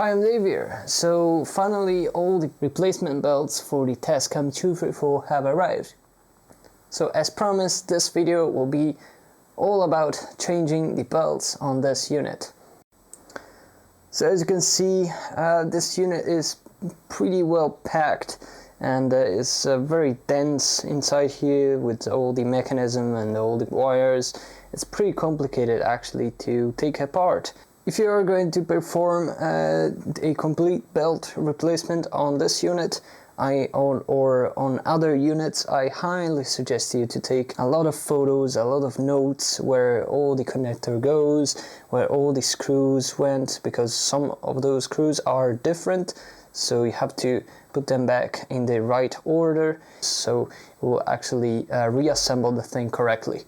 Hi, I'm Dave here. So finally all the replacement belts for the Tascam 234 have arrived. So as promised, this video will be all about changing the belts on this unit. So as you can see, this unit is pretty well packed and it's very dense inside here with all the mechanism and all the wires. It's pretty complicated actually to take apart. If you are going to perform a complete belt replacement on this unit or on other units, I highly suggest you to take a lot of photos, a lot of notes where all the connector goes, where all the screws went, because some of those screws are different, so you have to put them back in the right order so you will actually reassemble the thing correctly.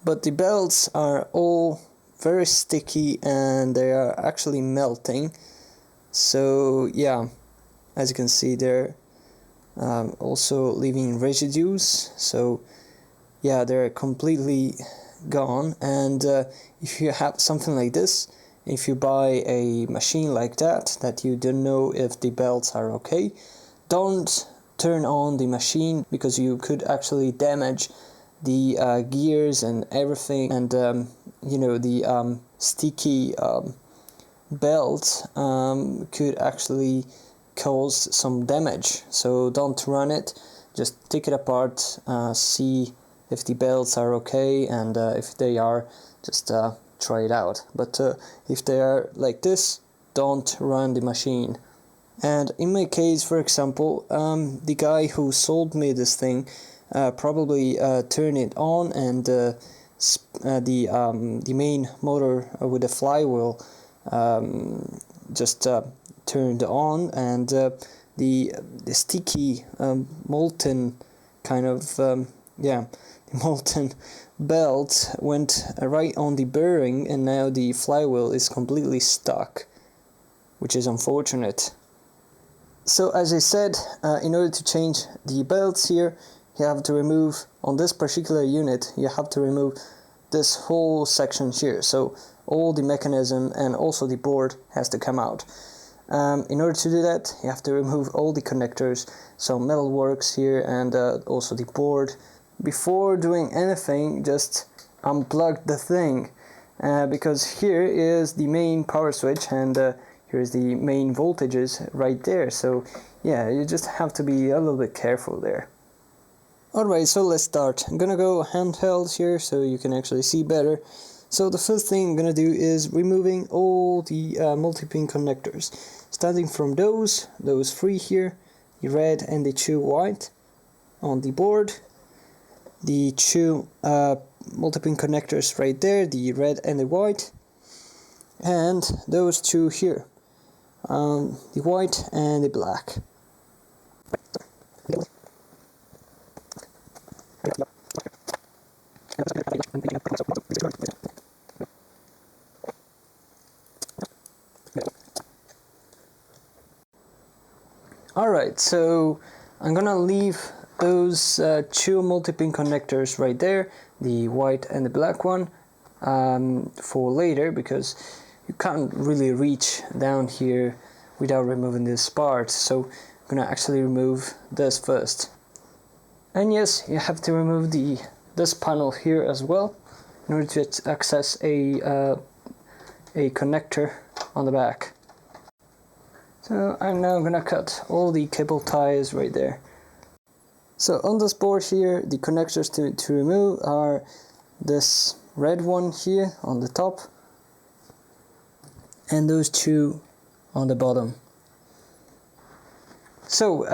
But the belts are all very sticky and they are actually melting, so yeah, as you can see they're also leaving residues, so yeah, they're completely gone. And if you have something like this, if you buy a machine like that you don't know if the belts are okay, don't turn on the machine, because you could actually damage the gears and everything, and you know, the sticky belt could actually cause some damage. So don't run it, just take it apart, see if the belts are okay, and if they are, just try it out. But if they are like this, don't run the machine. And in my case, for example, the guy who sold me this thing probably turned it on, and the main motor with the flywheel just turned on, and the sticky molten kind of the molten belt went right on the bearing, and now the flywheel is completely stuck, which is unfortunate. So as I said, in order to change the belts here, you have to remove, on this particular unit, you have to remove this whole section here. So all the mechanism and also the board has to come out. In order to do that, you have to remove all the connectors, some metal works here, and also the board. Before doing anything, just unplug the thing, because here is the main power switch, and here's the main voltages right there. So yeah, you just have to be a little bit careful there. Alright, so let's start. I'm gonna go handheld here so you can actually see better. So the first thing I'm gonna do is removing all the multi-pin connectors, starting from those three here, the red and the two white on the board, the two multi-pin connectors right there, the red and the white, and those two here, the white and the black. Alright, so I'm gonna leave those two multi-pin connectors right there, the white and the black one, for later, because you can't really reach down here without removing this part. So I'm gonna actually remove this first. And yes, you have to remove this panel here as well in order to access a connector on the back. So I'm now gonna cut all the cable ties right there. So on this board here, the connectors to remove are this red one here on the top, and those two on the bottom. So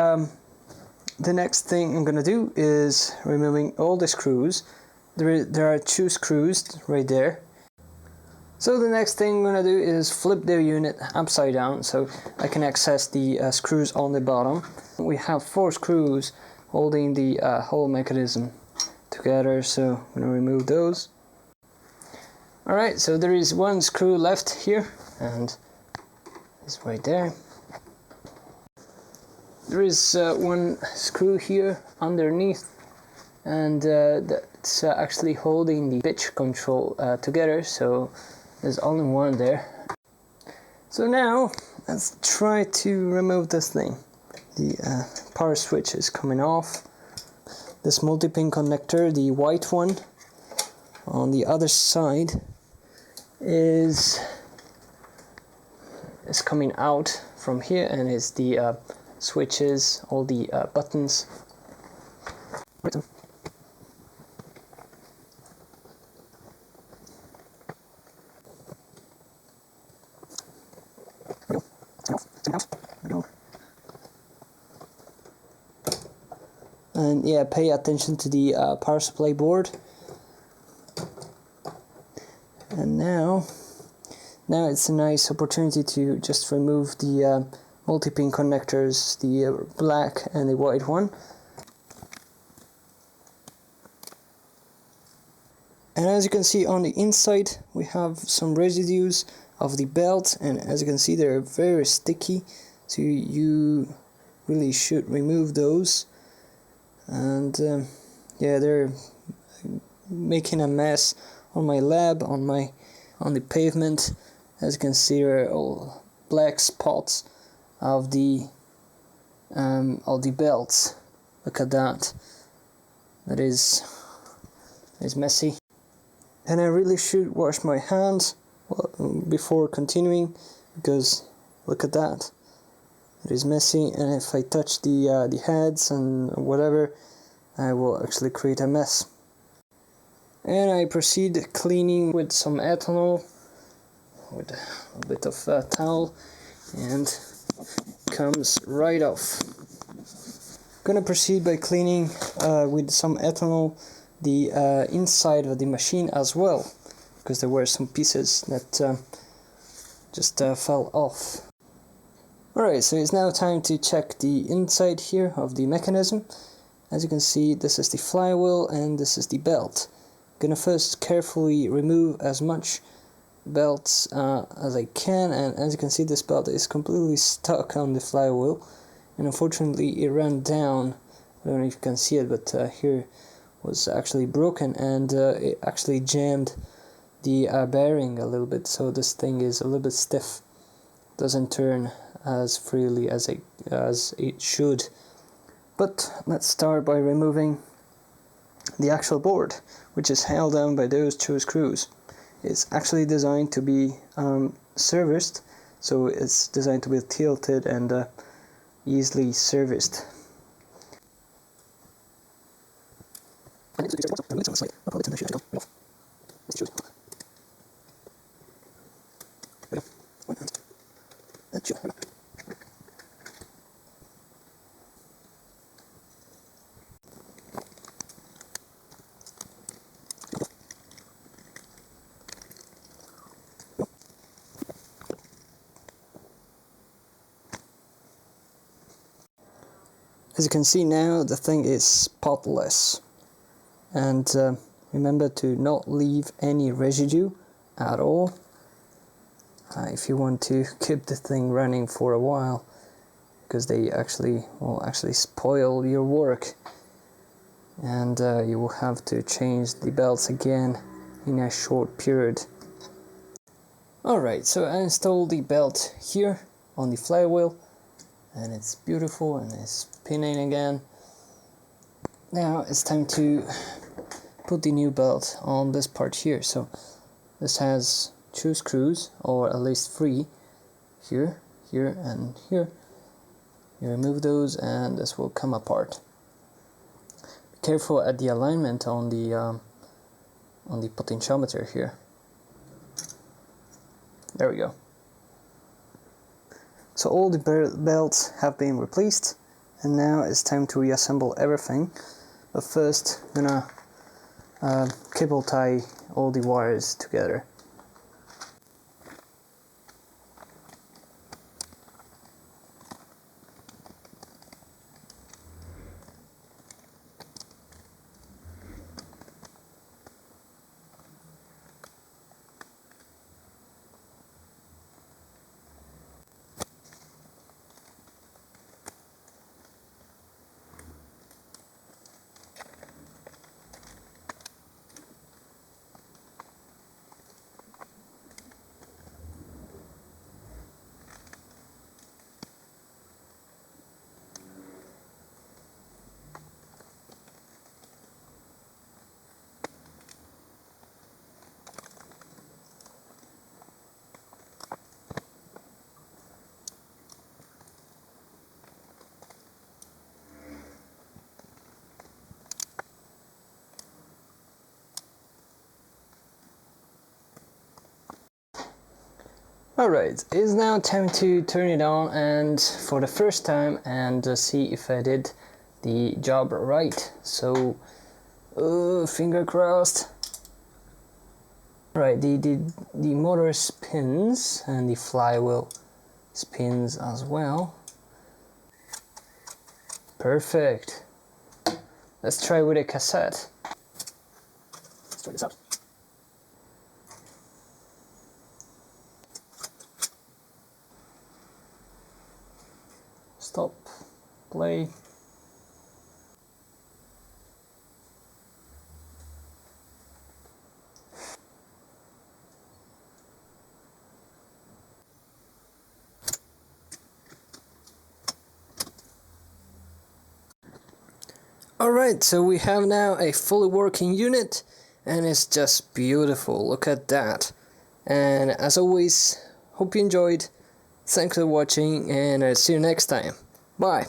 the next thing I'm gonna do is removing all the screws. There are two screws right there. So the next thing I'm gonna do is flip the unit upside down so I can access the screws on the bottom. We have 4 screws holding the whole mechanism together, so I'm gonna remove those. Alright, so there is one screw left here, and it's right there. There is one screw here underneath, and that's actually holding the pitch control together, so there's only one there. So now let's try to remove this thing. The power switch is coming off. This multi-pin connector, the white one, on the other side is coming out from here, and is the switches, all the buttons. And yeah, pay attention to the power supply board. And now it's a nice opportunity to just remove the multi-pin connectors, the black and the white one. And as you can see on the inside, we have some residues of the belt, and as you can see, they're very sticky, so you really should remove those. And yeah, they're making a mess on my lab, on the pavement. As you can see, there are all black spots of the belts. Look at that. That is messy. And I really should wash my hands before continuing, because look at that. It is messy, and if I touch the heads and whatever, I will actually create a mess. And I proceed cleaning with some ethanol, with a bit of towel, and comes right off. Gonna proceed by cleaning with some ethanol the inside of the machine as well, because there were some pieces that just fell off. Alright, so it's now time to check the inside here of the mechanism. As you can see, this is the flywheel and this is the belt. I'm gonna first carefully remove as much belts as I can, and as you can see, this belt is completely stuck on the flywheel, and unfortunately it ran down. I don't know if you can see it, but here was actually broken, and it actually jammed the bearing a little bit, so this thing is a little bit stiff, doesn't turn as freely as it should. But let's start by removing the actual board, which is held down by those two screws. It's actually designed to be serviced, so it's designed to be tilted and easily serviced. As you can see now, the thing is spotless, and remember to not leave any residue at all if you want to keep the thing running for a while, because they will actually spoil your work, and you will have to change the belts again in a short period. Alright, so I installed the belt here on the flywheel, and it's beautiful and it's spinning again. Now it's time to put the new belt on this part here. So this has 2 screws, or at least 3, here, here and here. You remove those and this will come apart. Be careful at the alignment on the potentiometer here. There we go. So all the belts have been replaced, and now it's time to reassemble everything. But first, I'm gonna cable tie all the wires together. Alright, it's now time to turn it on and for the first time and see if I did the job right. So, finger crossed. Right, the motor spins and the flywheel spins as well. Perfect. Let's try with a cassette. Let's try this out. Stop, play. Alright, so we have now a fully working unit and it's just beautiful, look at that. And as always, hope you enjoyed, thanks for watching and I'll see you next time. Bye!